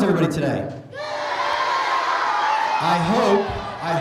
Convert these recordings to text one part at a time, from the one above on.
is everybody today? I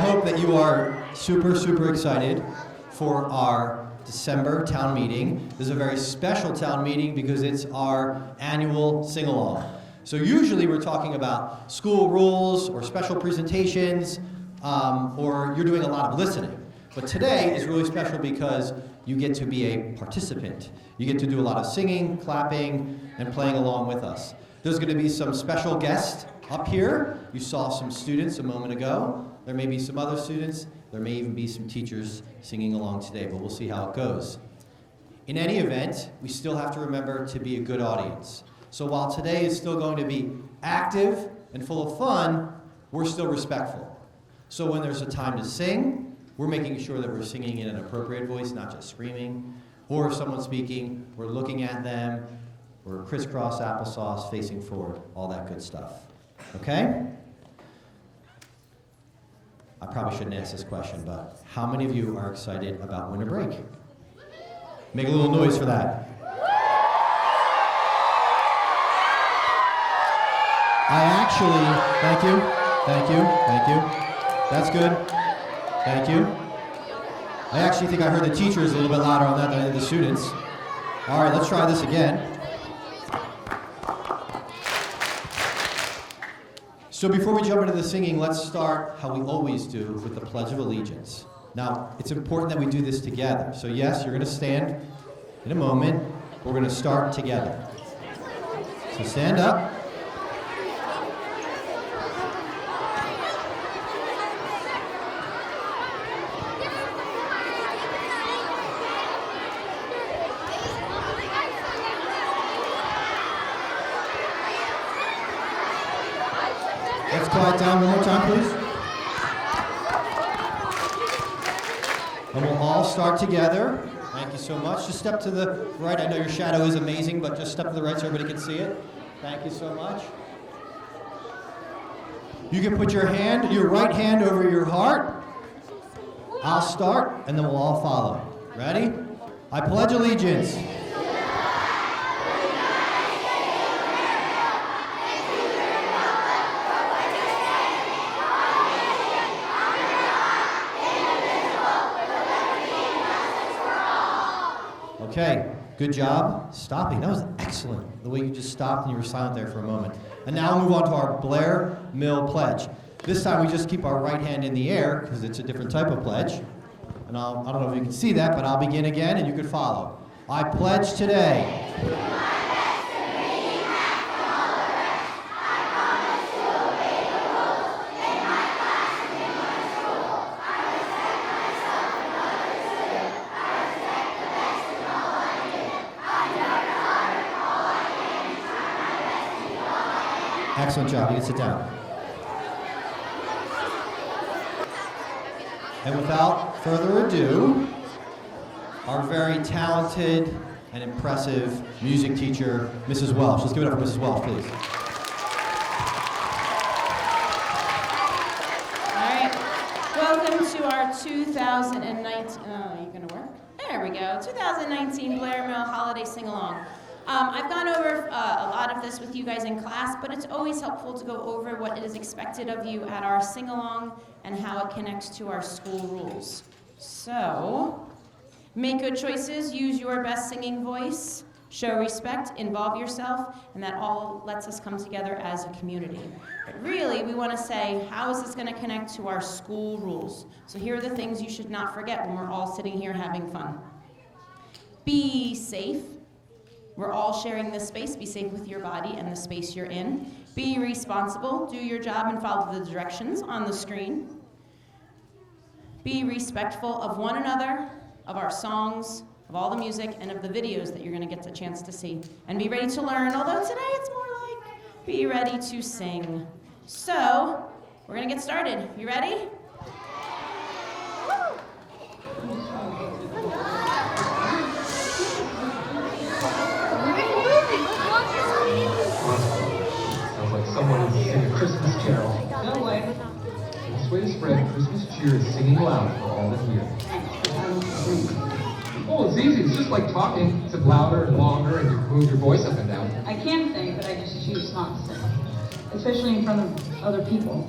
hope that you are super excited for our December town meeting. This is a very special town meeting because it's our annual sing-along. So usually we're talking about school rules or special presentations, or you're doing a lot of listening. But today is really special because you get to be a participant. You get to do a lot of singing, clapping, and playing along with us. There's going to be some special guests up here. You saw some students a moment ago. There may be some other students. There may even be some teachers singing along today, but we'll see how it goes. In any event, we still have to remember to be a good audience. So while today is still going to be active and full of fun, we're still respectful. So when there's a time to sing, we're making sure that we're singing in an appropriate voice, not just screaming. Or if someone's speaking, we're looking at them. We're crisscross applesauce, facing forward, all that good stuff. Okay? I probably shouldn't ask this question, but how many of you are excited about winter break? Make a little noise for that. I actually, thank you. That's good. Thank you. I actually think I heard the teachers a little bit louder on that than I did the students. All right, let's try this again. So before we jump into the singing, let's start how we always do with the Pledge of Allegiance. Now, it's important that we do this together. So yes, you're going to stand in a moment. We're going to start together. So stand up. Let's quiet down one more time, please. And we'll all start together. Thank you so much. Just step to the right. I know your shadow is amazing, but just step to the right so everybody can see it. Thank you so much. You can put your right hand over your heart. I'll start, and then we'll all follow. Ready? I pledge allegiance. Okay, good job stopping. That was excellent, the way you just stopped and you were silent there for a moment. And now we'll move on to our Blair Mill Pledge. This time we just keep our right hand in the air because it's a different type of pledge. And I don't know if you can see that, but I'll begin again and you can follow. I pledge today. Excellent job. You can sit down. And without further ado, our very talented and impressive music teacher, Mrs. Welsh. Let's give it up for Mrs. Welsh, please. All right. Welcome to our 2019. Oh, you gonna work? There we go. 2019 Blair Mill Holiday Sing-Along. I've gone over a lot of this with you guys in class, but it's always helpful to go over what is expected of you at our sing-along and how it connects to our school rules. So, make good choices, use your best singing voice, show respect, involve yourself, and that all lets us come together as a community. But really, we want to say, how is this going to connect to our school rules? So here are the things you should not forget when we're all sitting here having fun. Be safe. We're all sharing this space. Be safe with your body and the space you're in. Be responsible. Do your job and follow the directions on the screen. Be respectful of one another, of our songs, of all the music, and of the videos that you're going to get the chance to see. And be ready to learn, although today it's more like be ready to sing. So, we're going to get started. You ready? Sounds like someone is singing a Christmas carol. No way. This way to spread Christmas cheer is singing loud for all to hear. Oh, it's easy. It's just like talking, except louder and longer, and you move your voice up and down. I can sing, but I just choose not to sing. especially in front of other people.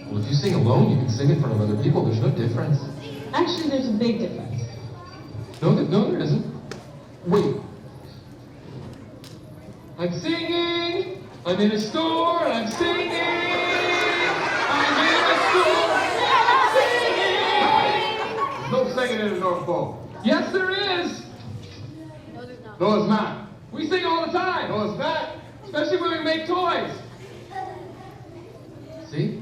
Well, if you sing alone, you can sing in front of other people. There's no difference. Actually, there's a big difference. No, there isn't. Wait. I'm singing. I'm in a store and I'm singing. I'm in a store and I'm singing. There's no singing in the North Pole. Yes, there is. No, it's not. We sing all the time. No, it's not. Especially when we make toys. See?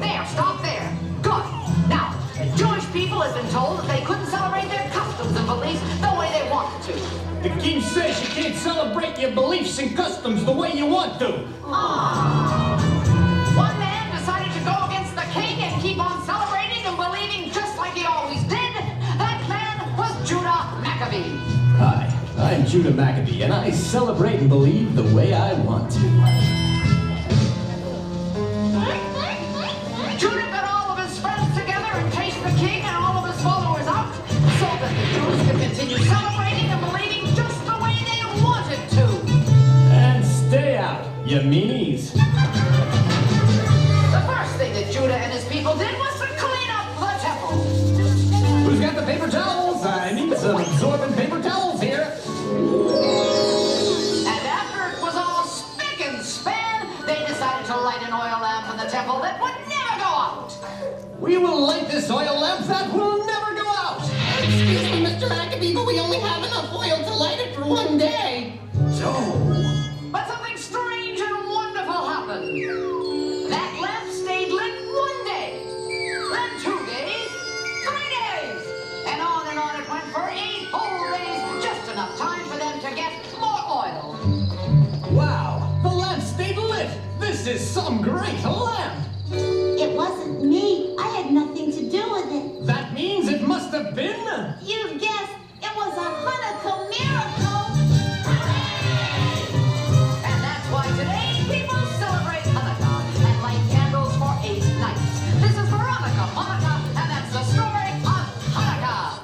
There, stop there. Good. Now, the Jewish people have been told that they couldn't celebrate their customs and beliefs the way they wanted to. The king says you can't celebrate your beliefs and customs the way you want to. One man decided to go against the king and keep on celebrating and believing just like he always did. That man was Judah Maccabee. Hi, I'm Judah Maccabee, and I celebrate and believe the way I want to. Judah got all of his friends together and chased the king and all of his followers out so that the Jews could continue celebrating and believing just the way they wanted to. And stay out, you meanies. The first thing that Judah and his people did was to clean up the temple. Who's got the paper towels? I need some absorbent paper towels here. And after it was all spick and span, they decided to light an oil lamp in the temple that would never go out. We will light this oil lamp that will never go out. Excuse me, Mr. Maccabee, but we only have enough oil to light it for one day. But something strange and wonderful happened. That lamp stayed lit 1 day, then 2 days, 3 days, and on it went for 8 whole days, just enough time for them to get more oil. Wow, the lamp stayed lit. This is some great lamp. It wasn't me. I had nothing to do with it. That means it must have been... You guessed. It was a Hanukkah miracle. And that's why today people celebrate Hanukkah and light candles for 8 nights. This is Veronica Monica, and that's the story of Hanukkah.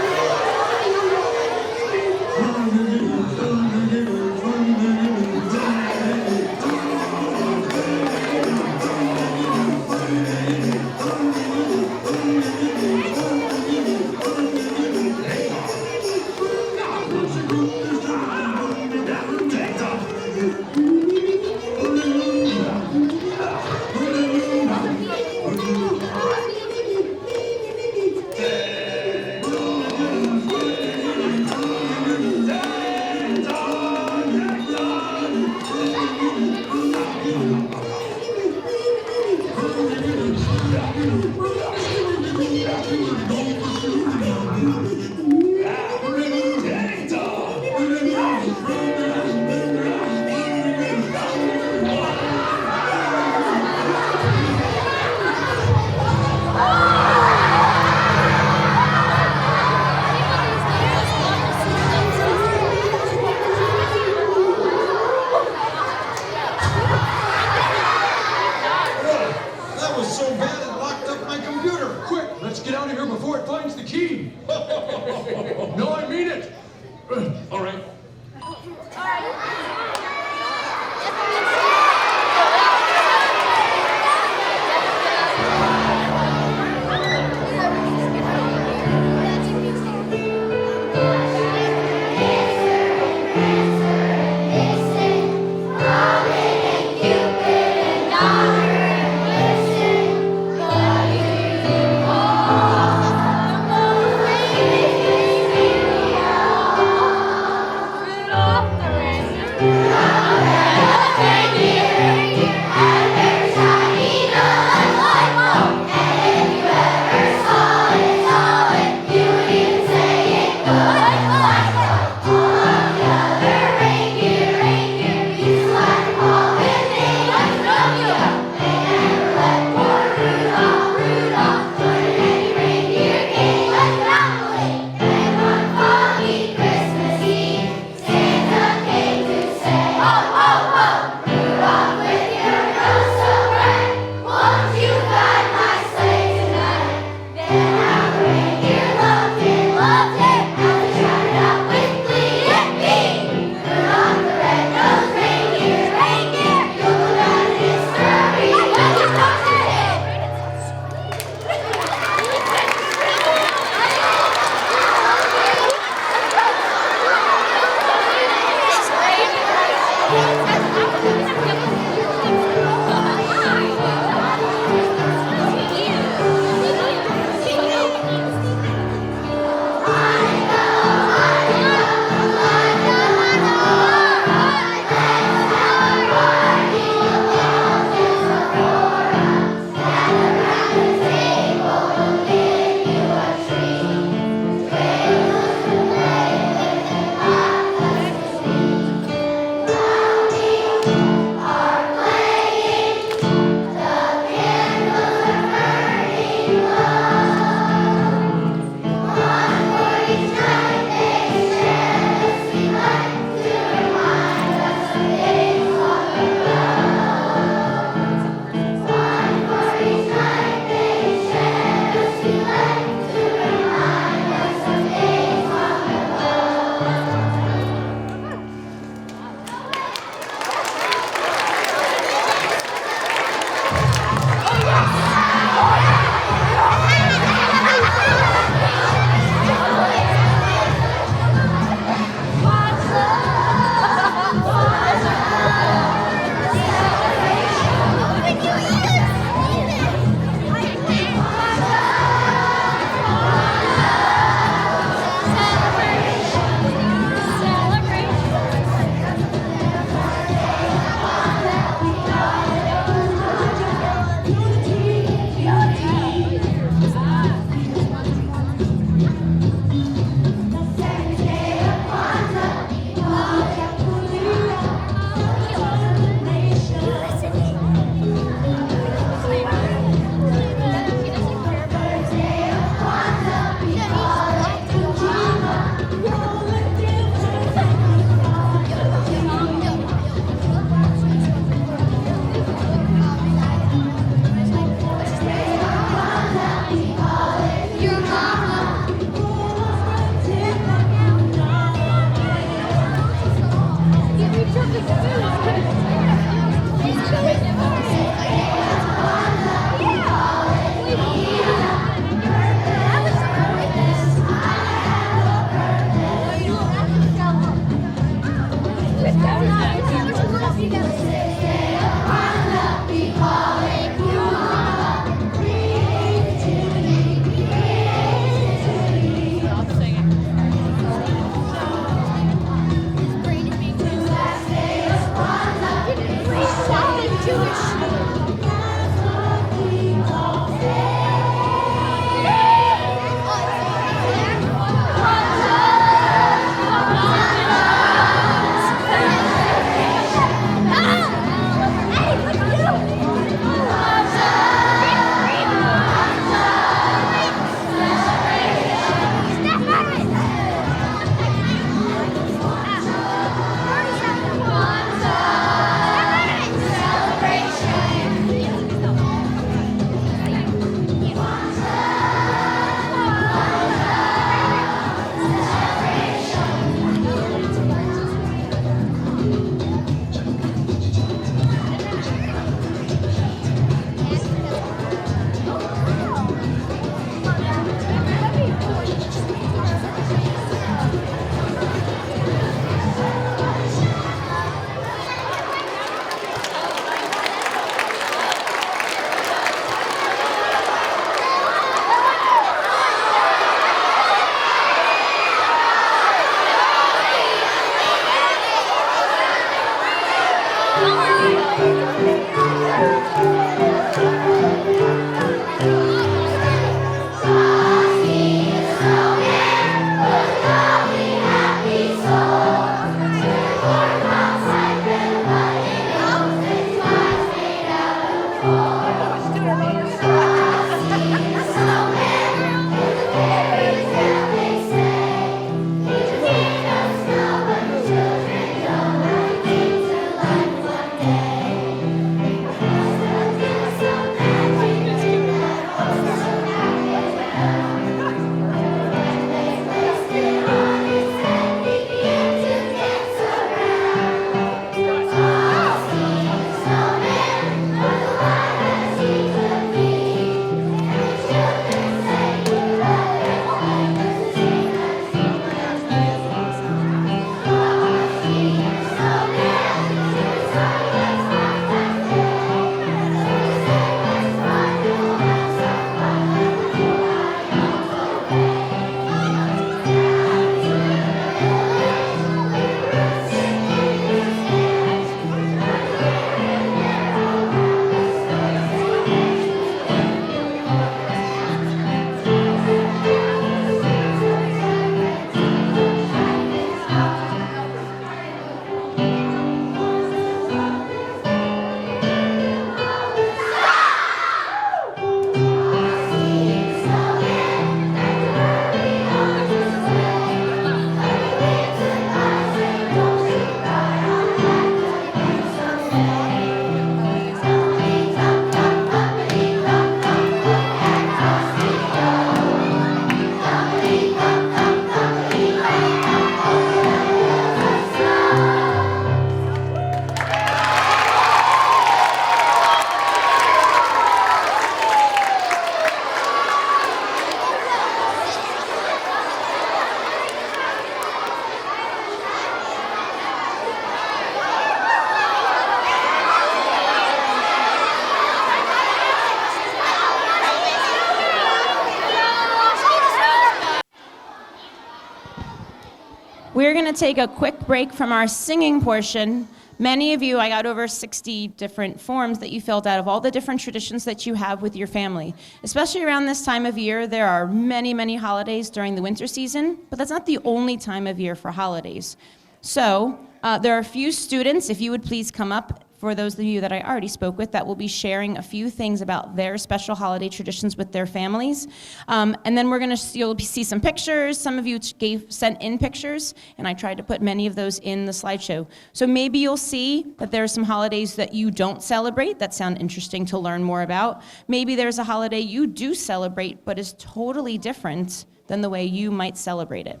We're going to take a quick break from our singing portion. Many of you, I got over 60 different forms that you filled out of all the different traditions that you have with your family. Especially around this time of year, there are many, many holidays during the winter season, but that's not the only time of year for holidays. So there are a few students, if you would please come up, for those of you that I already spoke with, that will be sharing a few things about their special holiday traditions with their families. And then you'll see some pictures. Some of you sent in pictures, and I tried to put many of those in the slideshow. So maybe you'll see that there are some holidays that you don't celebrate that sound interesting to learn more about. Maybe there's a holiday you do celebrate, but is totally different than the way you might celebrate it.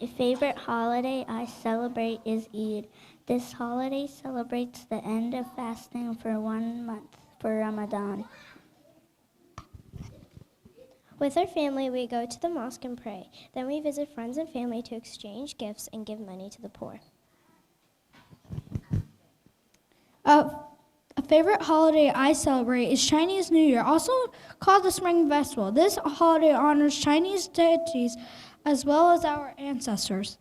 A favorite holiday I celebrate is Eid. This holiday celebrates the end of fasting for 1 month for Ramadan. With our family, we go to the mosque and pray. Then we visit friends and family to exchange gifts and give money to the poor. A favorite holiday I celebrate is Chinese New Year, also called the Spring Festival. This holiday honors Chinese deities as well as our ancestors.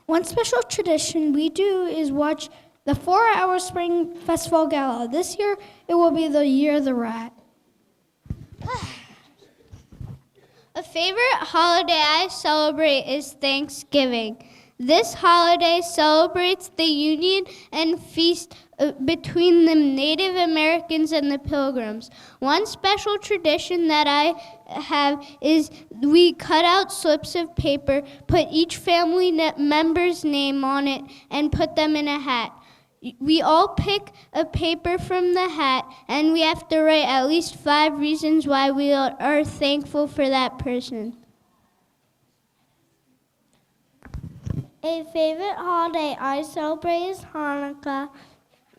One special tradition we do is watch the 4-hour Spring Festival Gala. This year, it will be the Year of the Rat. A favorite holiday I celebrate is Thanksgiving. This holiday celebrates the union and feast between the Native Americans and the Pilgrims. One special tradition that I have is we cut out slips of paper, put each family member's name on it, and put them in a hat. We all pick a paper from the hat, and we have to write at least 5 reasons why we are thankful for that person. A favorite holiday I celebrate is Hanukkah.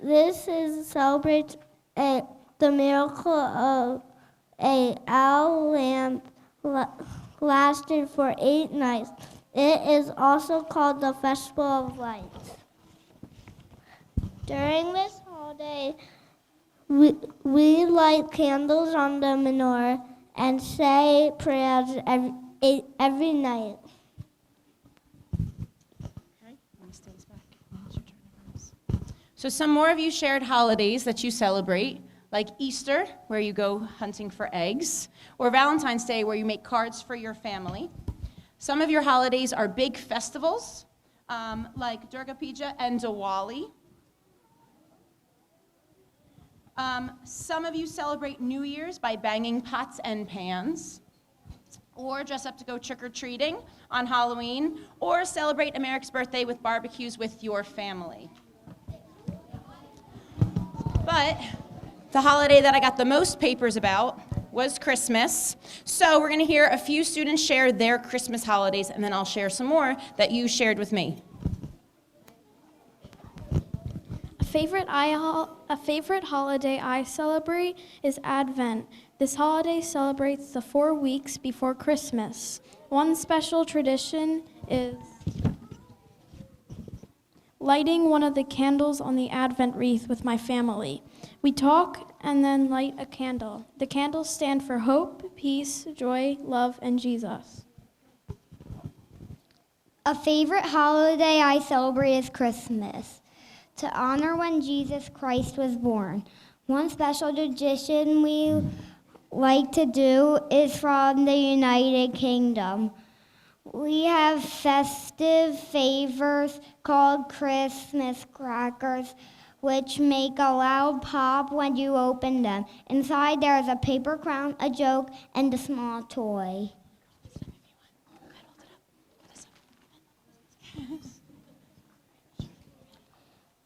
This celebrates the miracle of a owl lamp lasted for 8 nights. It is also called the Festival of Lights. During this holiday, we light candles on the menorah and say prayers every night. So some more of you shared holidays that you celebrate, like Easter, where you go hunting for eggs, or Valentine's Day, where you make cards for your family. Some of your holidays are big festivals, like Durga Puja and Diwali. Some of you celebrate New Year's by banging pots and pans, or dress up to go trick-or-treating on Halloween, or celebrate America's birthday with barbecues with your family. But the holiday that I got the most papers about was Christmas. So we're going to hear a few students share their Christmas holidays, and then I'll share some more that you shared with me. A favorite holiday I celebrate is Advent. This holiday celebrates the 4 weeks before Christmas. One special tradition is lighting one of the candles on the Advent wreath with my family. We talk and then light a candle. The candles stand for hope, peace, joy, love, and Jesus. A favorite holiday I celebrate is Christmas, to honor when Jesus Christ was born. One special tradition we like to do is from the United Kingdom. We have festive favors called Christmas crackers, which make a loud pop when you open them. Inside there is a paper crown, a joke, and a small toy.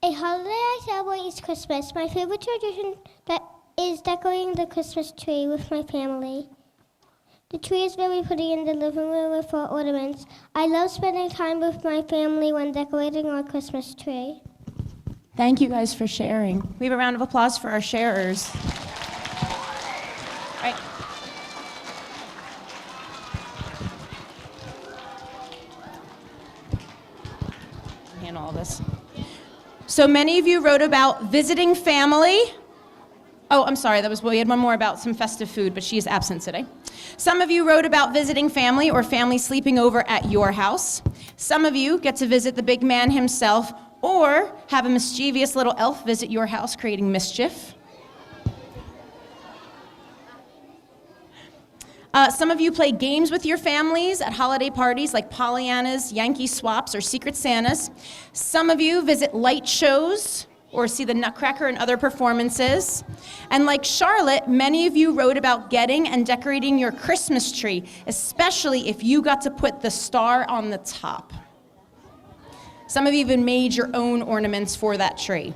A holiday I celebrate is Christmas. My favorite tradition is decorating the Christmas tree with my family. The tree is very pretty in the living room with full ornaments. I love spending time with my family when decorating our Christmas tree. Thank you guys for sharing. We have a round of applause for our sharers. All right. Handle all this. So many of you wrote about visiting family. Oh, I'm sorry, we had one more about some festive food, but she is absent today. Some of you wrote about visiting family or family sleeping over at your house. Some of you get to visit the big man himself or have a mischievous little elf visit your house creating mischief. Some of you play games with your families at holiday parties like Pollyannas, Yankee Swaps, or Secret Santas. Some of you visit light shows or see the Nutcracker and other performances. And like Charlotte, many of you wrote about getting and decorating your Christmas tree, especially if you got to put the star on the top. Some of you even made your own ornaments for that tree.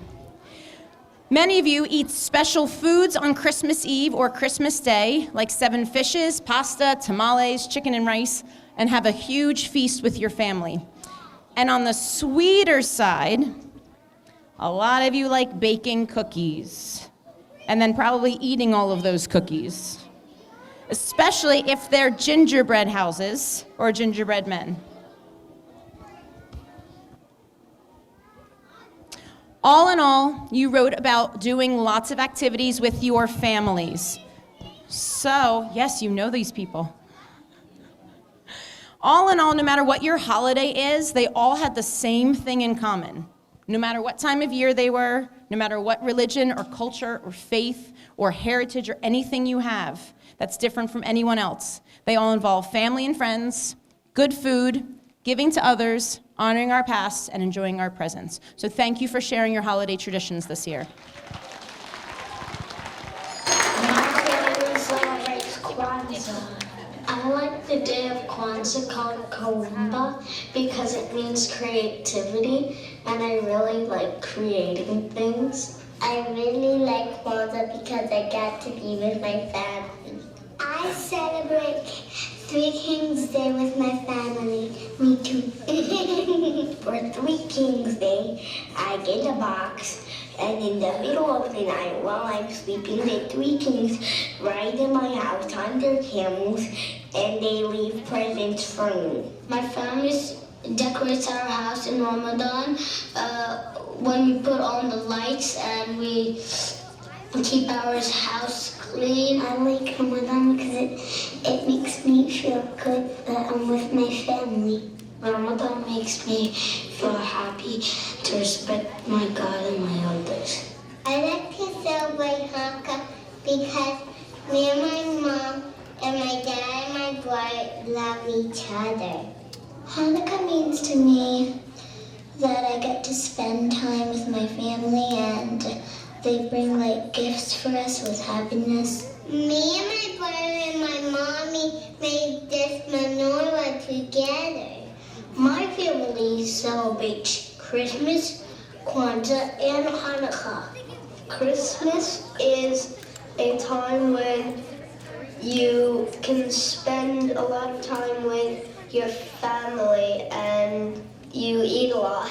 Many of you eat special foods on Christmas Eve or Christmas Day, like 7 fishes, pasta, tamales, chicken and rice, and have a huge feast with your family. And on the sweeter side, a lot of you like baking cookies, and then probably eating all of those cookies, especially if they're gingerbread houses or gingerbread men. All in all, you wrote about doing lots of activities with your families. So, yes, you know these people. All in all, no matter what your holiday is, they all had the same thing in common. No matter what time of year they were, no matter what religion or culture or faith or heritage or anything you have that's different from anyone else, they all involve family and friends, good food, giving to others, honoring our past, and enjoying our presents. So thank you for sharing your holiday traditions this year. My family celebrates Kwanzaa. I like the day of Kwanzaa called Kaumba because it means creativity, and I really like creating things. I really like Kwanzaa because I got to be with my family. I celebrate Three Kings Day with my family. Me too. For Three Kings Day, I get a box, and in the middle of the night while I'm sleeping, the Three Kings ride in my house on their camels, and they leave presents for me. My family decorates our house in Ramadan when we put on the lights and we keep our house clean. I like Ramadan because it makes me feel good that I'm with my family. Ramadan makes me feel happy to respect my God and my elders. I like to celebrate Hanukkah because me and my mom and my dad and my brother love each other. Hanukkah means to me that I get to spend time with my family and they bring like gifts for us with happiness. Me and my brother and my mommy made this menorah together. My family celebrates Christmas, Kwanzaa, and Hanukkah. Christmas is a time when you can spend a lot of time with your family and you eat a lot.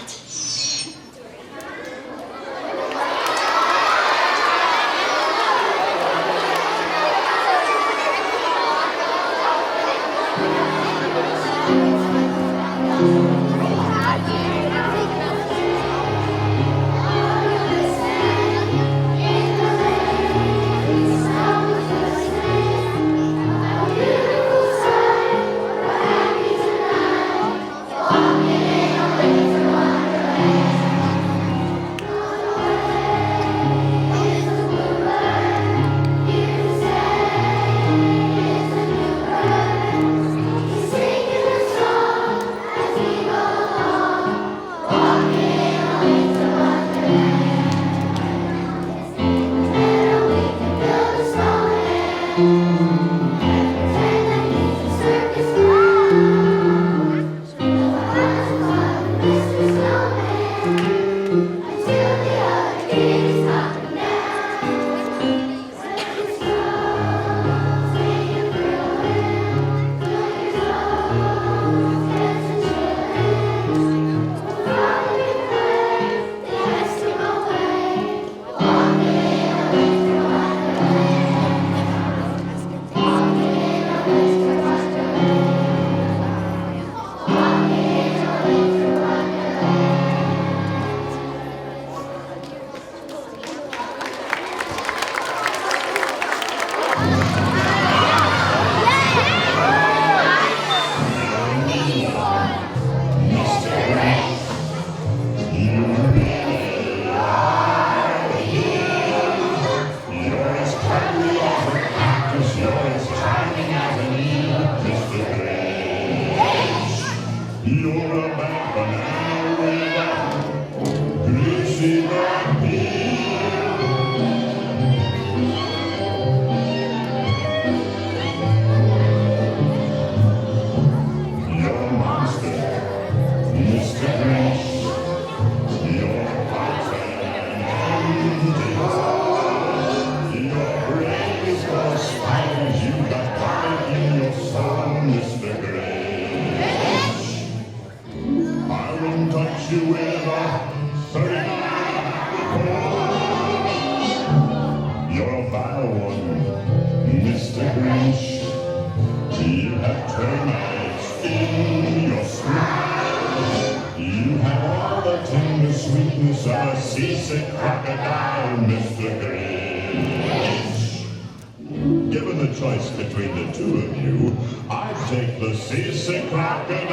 Given the choice between the two of you, I Take the seasick crocodile.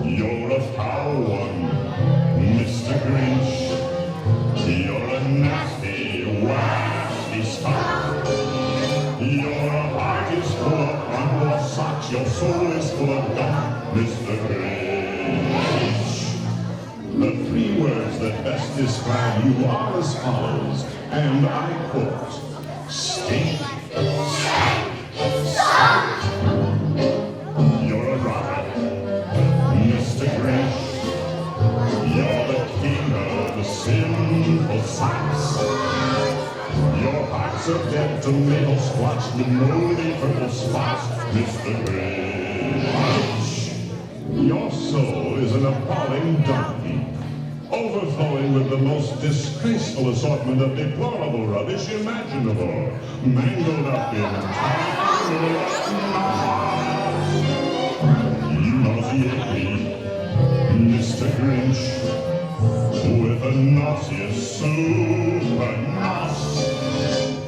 You're a foul one, Mr. Grinch. You're a nasty, wasty spot. Your heart is full of unwashed socks. Your soul is full of gum, Mr. Grinch. The three words that best describe you are as follows, and I quote, stink, stink. You're a rotter, Mr. Grinch. You're the king of the sinful sights. Your heart's a dead tomato squash with moldy purple spots, Mr. Grinch. Your soul is an appalling dung heap, overflowing with the most disgraceful assortment of deplorable rubbish imaginable, mangled up in tiny knots. You nauseate me, Mr. Grinch, with a nauseous super nos.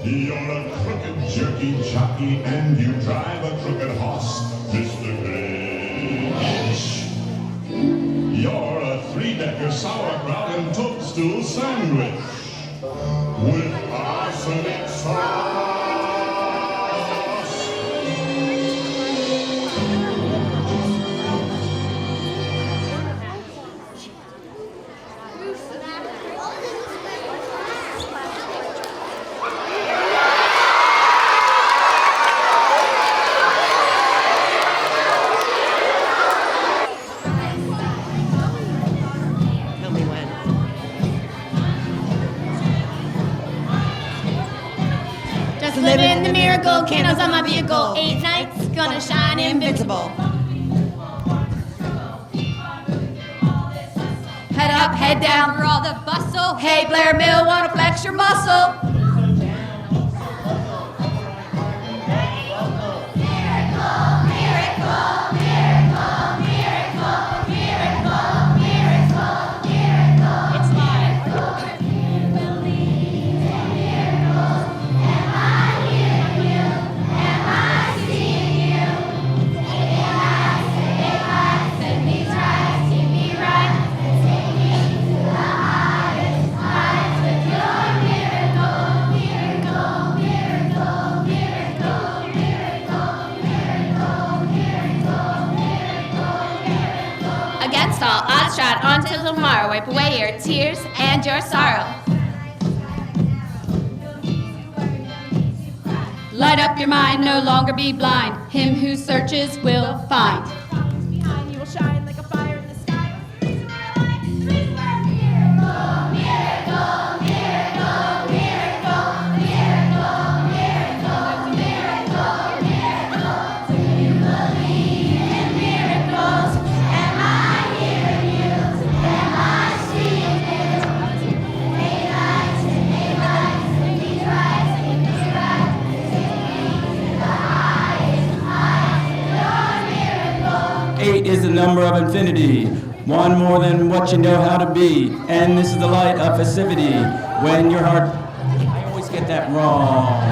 You're a crooked jerky jockey and you drive a crooked horse, Mr. Grinch. You're a three-decker sauerkraut and toadstool sandwich with arsenic sauce. Living the miracle, candles on my vehicle, 8 nights, gonna shine invincible. Head up, head down, for all the bustle. Hey, Blair Mill, wanna flex your muscle? Against all odds, shot on till tomorrow. Wipe away your tears and your sorrow. Light up your mind, no longer be blind. Him who searches will find. Behind you will shine like a fire in the sky. Eight is the number of infinity, one more than what you know how to be, and this is the light of festivity. When your heart, I always get that wrong.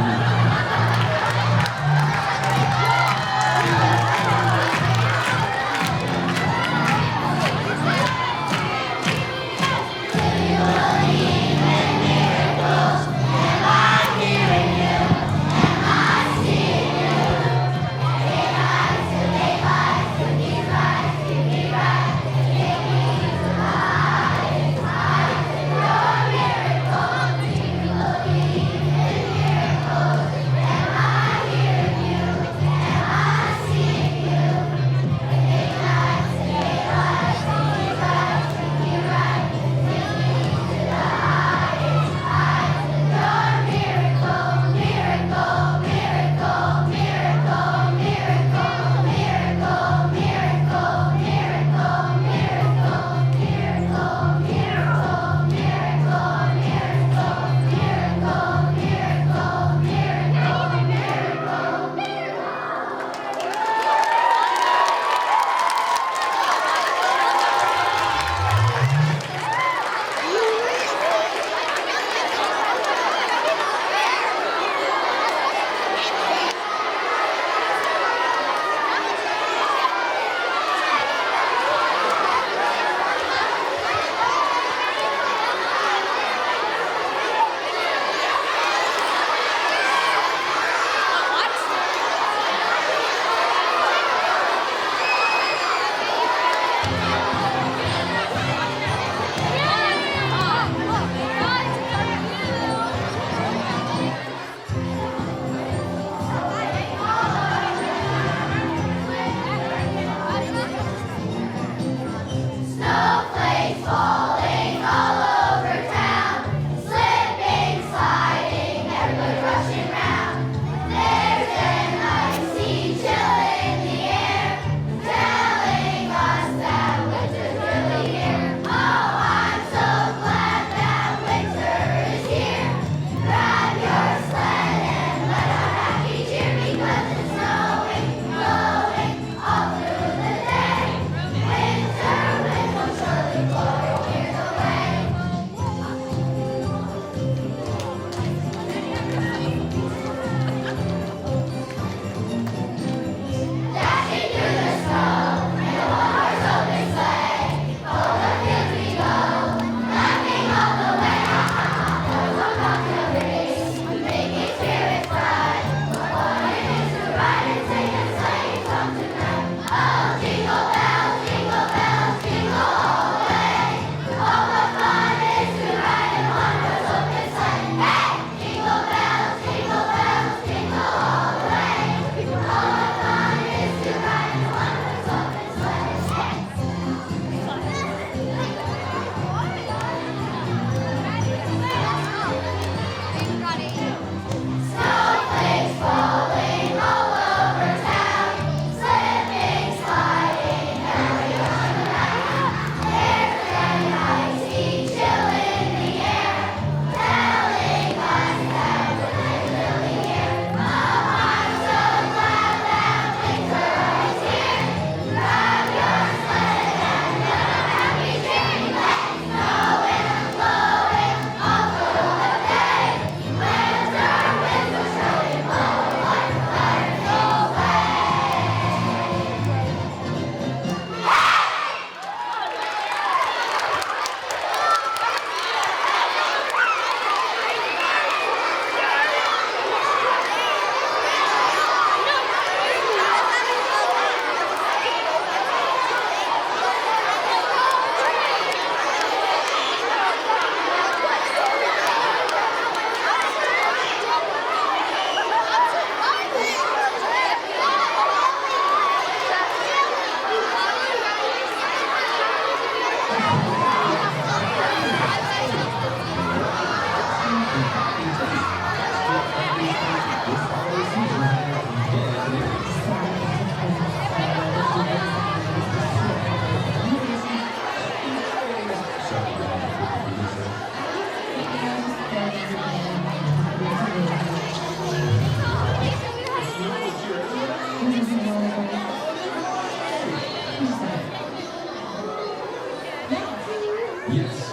Yes.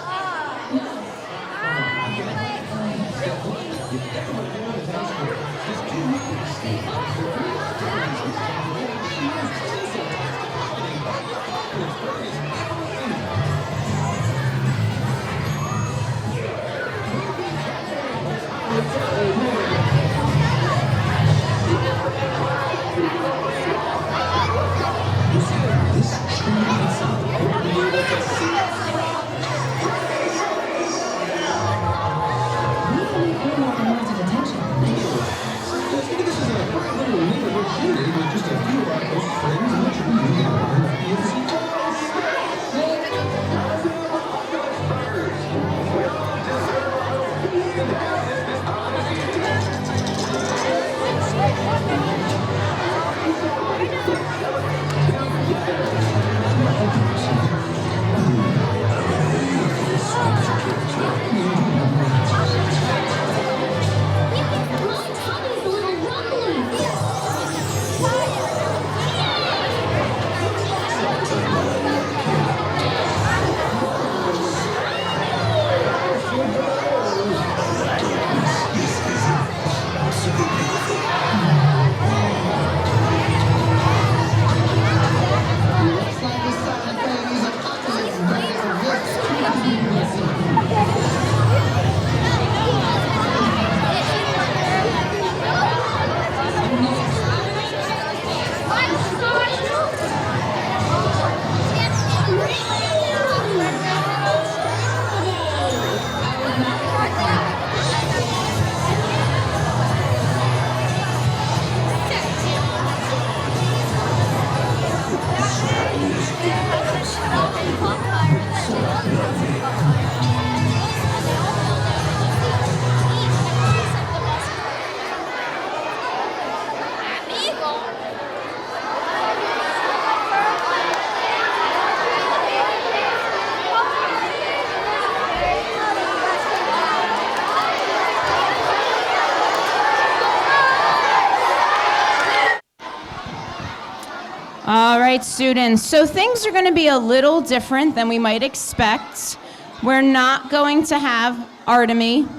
All right, students, so things are going to be a little different than we might expect. We're not going to have Artemy.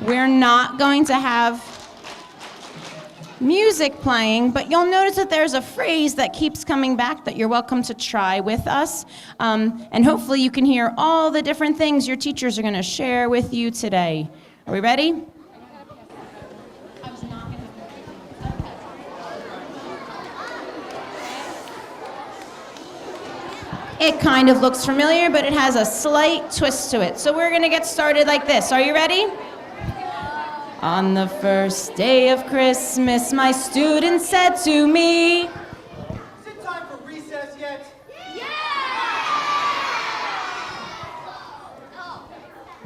We're not going to have music playing, but you'll notice that there's a phrase that keeps coming back that you're welcome to try with us. And hopefully you can hear all the different things your teachers are going to share with you today. Are we ready? It kind of looks familiar, but it has a slight twist to it. So we're going to get started like this. Are you ready? On the first day of Christmas, my student said to me, Is it time for recess yet?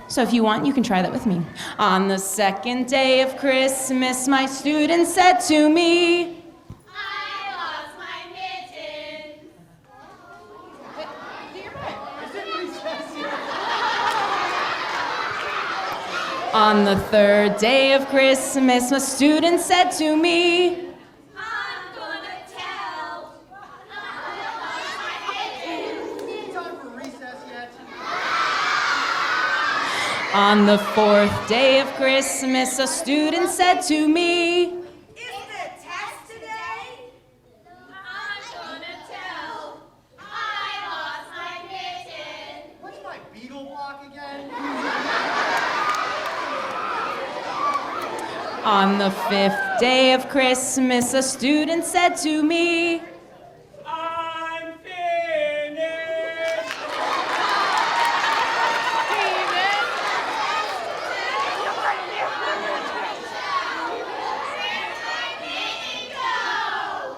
so if you want, you can try that with me. On the second day of Christmas, my student said to me, on the third day of Christmas, my student said to me, I'm gonna tell. Time for recess yet? On the fourth day of Christmas, a student said to me, Is the test today? I'm gonna tell. I lost my mitten. What's my beetle block again? On the fifth day of Christmas, a student said to me, I'm finished.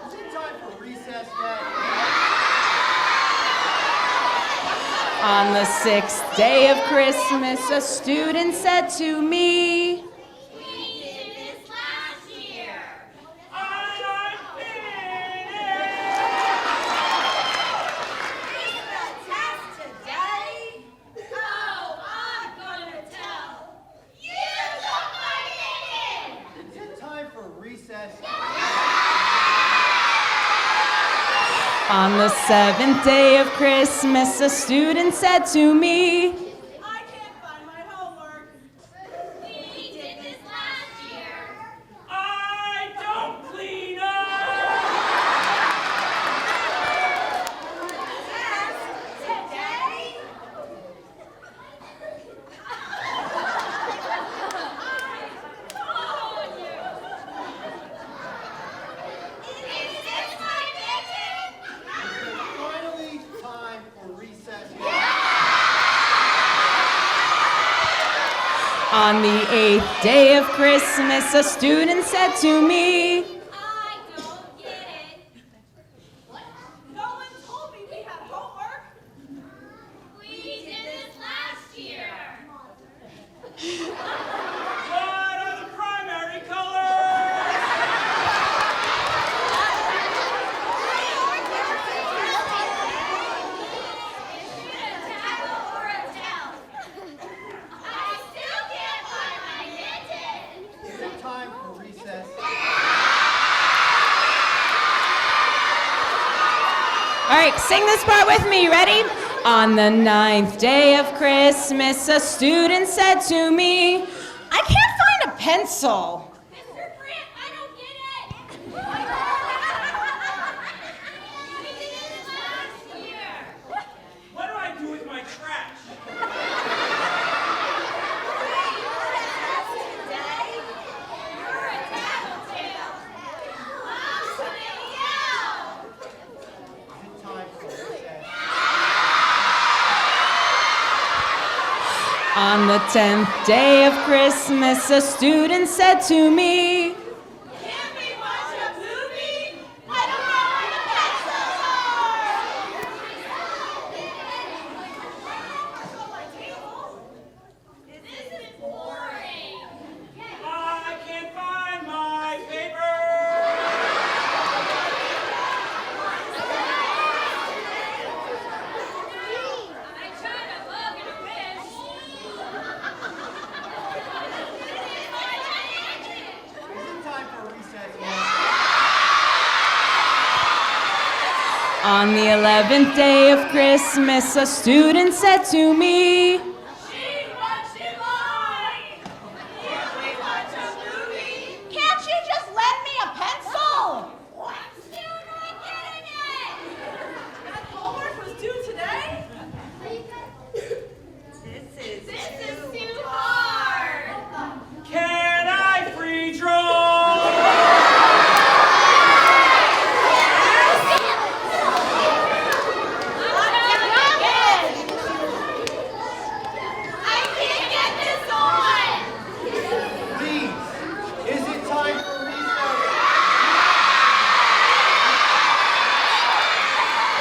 Is it time for recess yet? On the sixth day of Christmas, a student said to me, On the seventh day of Christmas, a student said to me, on the eighth day of Christmas, a student said to me, I don't get it. What? No one told me we had homework. We did this last year. What are the primary colors? Time for recess. all right, sing this part with me, ready? On the ninth day of Christmas, a student said to me, I can't find a pencil. Mr. Grant, I don't get it. We did this last year. What do I do with my trash? On the 10th day of Christmas, a student said to me, Can't we watch a movie? I don't know where the pencils are. This is boring. I can't find my paper. I tried to look and wish. Time for recess. On the 11th day of Christmas, a student said to me, She watched mine. Can't we watch a movie? Can't you just lend me a pencil? I'm still not getting it. That homework was due today? This is too hard. Can I free draw? I can't get this on. Please, is it time for recess?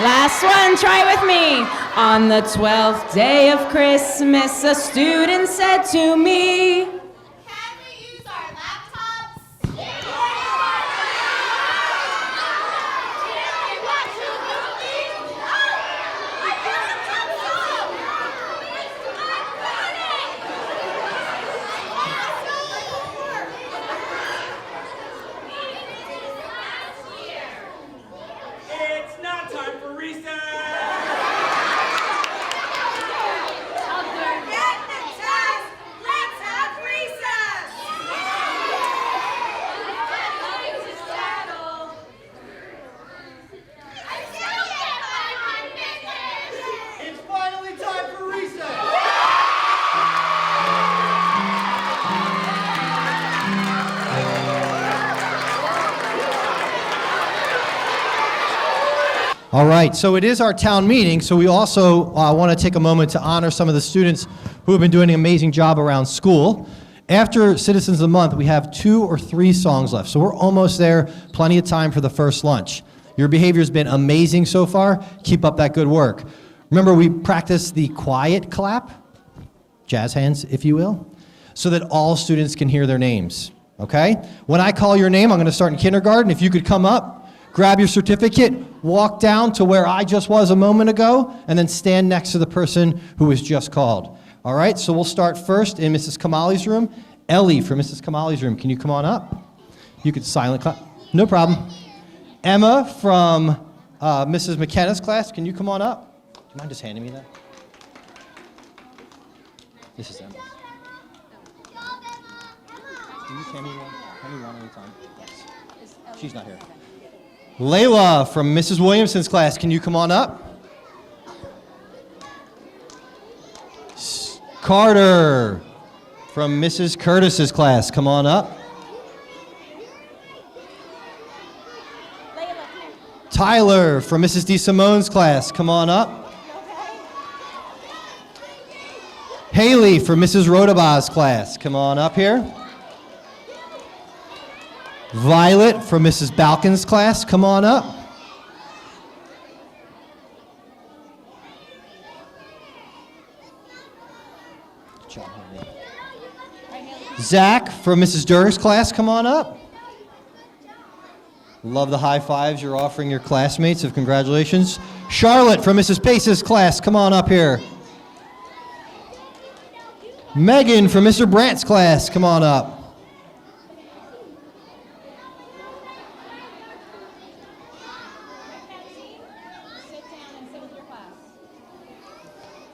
Last one, try with me. On the 12th day of Christmas, a student said to me, Can we use our laptops? Can we watch a movie? I got a pencil. I got it. Let's go. Last year. It's not time for recess. Forget the test. Let's have recess. I still can't find my business. It's finally time for recess. All right, so it is our town meeting, so we also want to take a moment to honor some of the students who have been doing an amazing job around school. After Citizens of the Month, we have 2 or 3 songs left, so we're almost there, plenty of time for the first lunch. Your behavior's been amazing so far. Keep up that good work. Remember, we practiced the quiet clap, jazz hands, if you will, so that all students can hear their names, okay? When I call your name, I'm going to start in kindergarten. If you could come up, grab your certificate, walk down to where I just was a moment ago, and then stand next to the person who was just called. All right, so we'll start first in Mrs. Kamali's room. Ellie from Mrs. Kamali's room, can you come on up? You could silent clap. No problem. Emma from Mrs. McKenna's class, can you come on up? Do you mind just handing me that? This is Emma. Can you hand me one? Hand me one at a time. Yes. She's not here. Layla from Mrs. Williamson's class, can you come on up? Carter from Mrs. Curtis's class, come on up. Tyler from Mrs. DeSimone's class, come on up. Haley from Mrs. Rodaba's class, come on up here. Violet from Mrs. Balkin's class, come on up. Good job, Haley. Zach from Mrs. Durr's class, come on up. Love the high fives you're offering your classmates of congratulations. Charlotte from Mrs. Pace's class, come on up here. Megan from Mr. Brandt's class, come on up.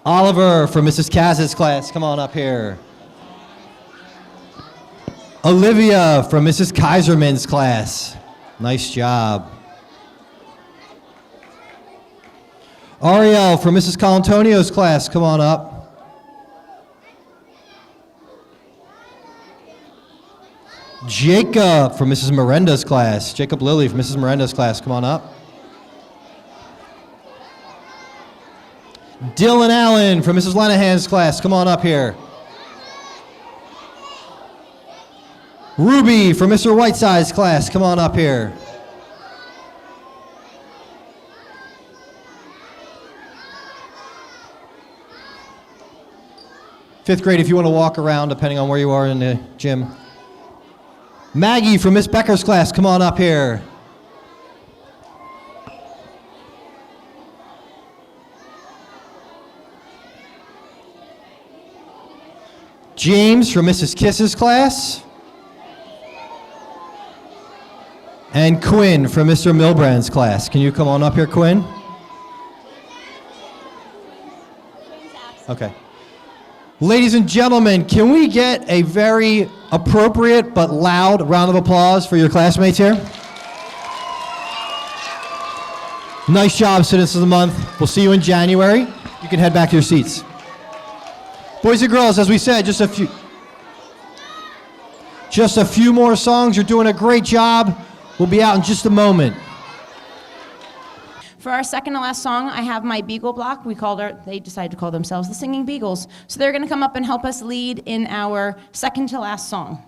Oliver from Mrs. Kaz's class, come on up here. Olivia from Mrs. Kaiserman's class. Nice job. Ariel from Mrs. Colantonio's class, come on up. Jacob from Mrs. Miranda's class. Jacob Lilly from Mrs. Miranda's class, come on up. Dylan Allen from Mrs. Lenahan's class, come on up here. Ruby from Mr. Whiteside's class, come on up here. Fifth grade, if you want to walk around, depending on where you are in the gym. Maggie from Miss Becker's class, come on up here. James from Mrs. Kiss's class. And Quinn from Mr. Milbrand's class. Can you come on up here, Quinn? Okay. Ladies and gentlemen, can we get a very appropriate but loud round of applause for your classmates here? Nice job, Students of the Month. We'll see you in January. You can head back to your seats. Boys and girls, as we said, just a few more songs. You're doing a great job. We'll be out in just a moment. For our second to last song, I have my Beagle block. They decided to call themselves the Singing Beagles. So they're going to come up and help us lead in our second to last song.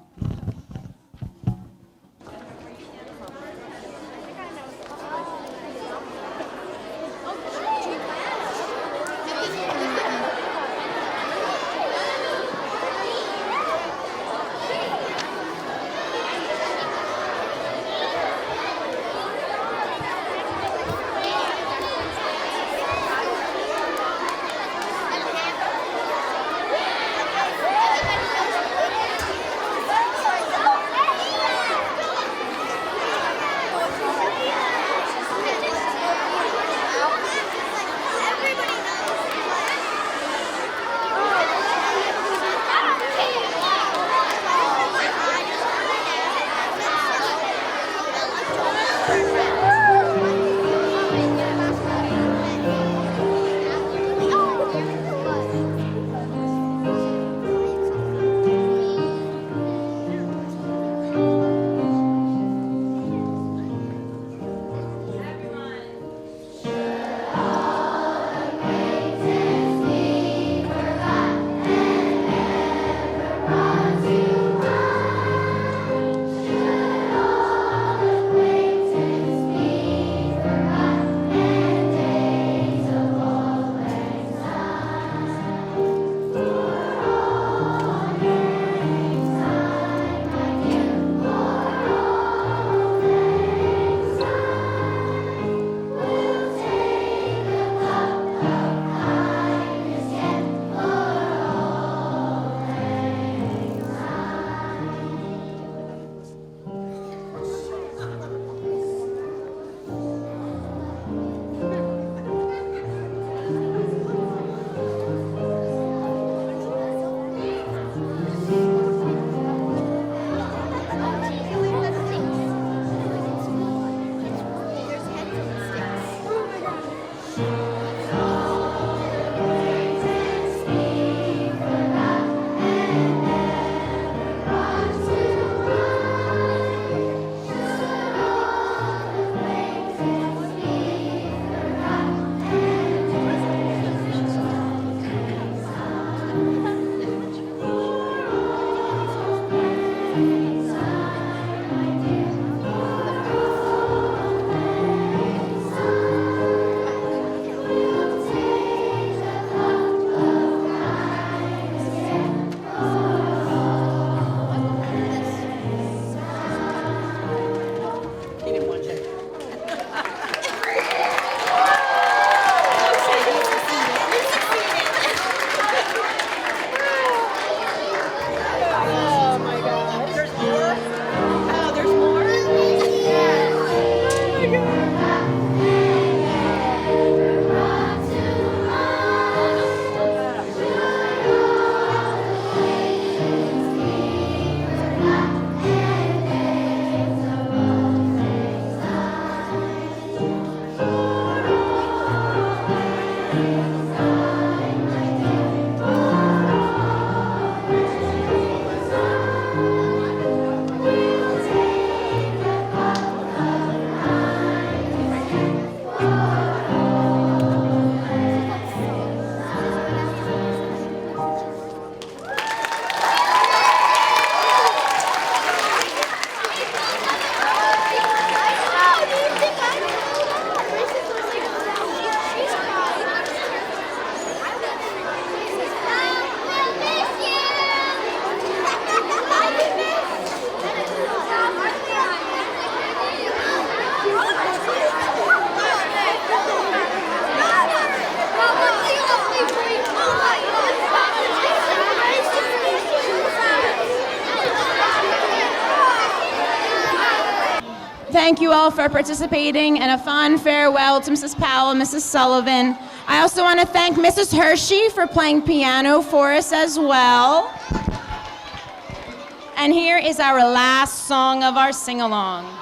Thank you all for participating, and a fond farewell to Mrs. Powell and Mrs. Sullivan. I also want to thank Mrs. Hershey for playing piano for us as well. And here is our last song of our sing-along.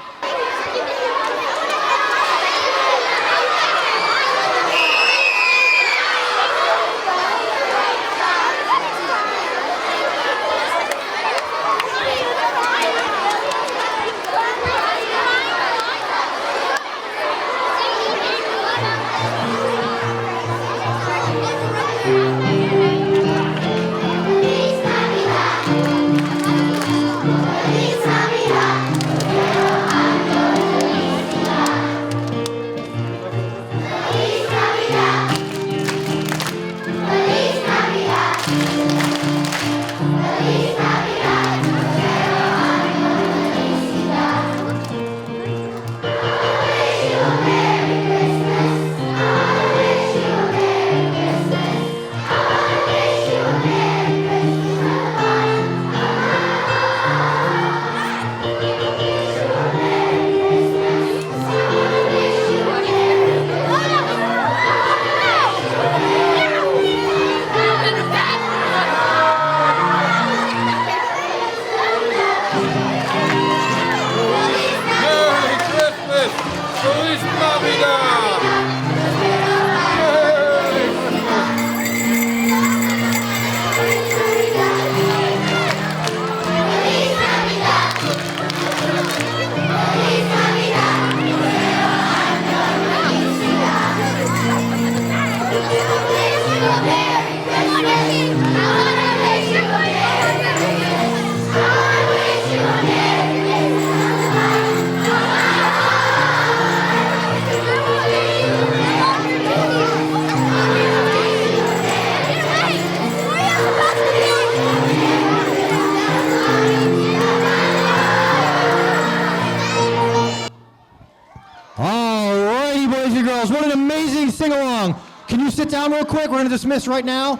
Alrighty, boys and girls, what an amazing sing-along. Can you sit down real quick? We're going to dismiss right now.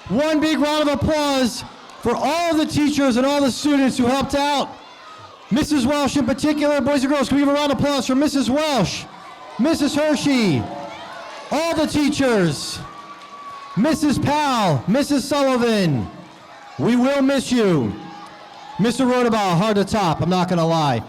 One big round of applause for all of the teachers and all the students who helped out. Mrs. Welsh in particular. Boys and girls, can we give a round of applause for Mrs. Welsh, Mrs. Hershey, all the teachers, Mrs. Powell, Mrs. Sullivan. We will miss you. Mr. Rodabaugh, hard to top, I'm not going to lie.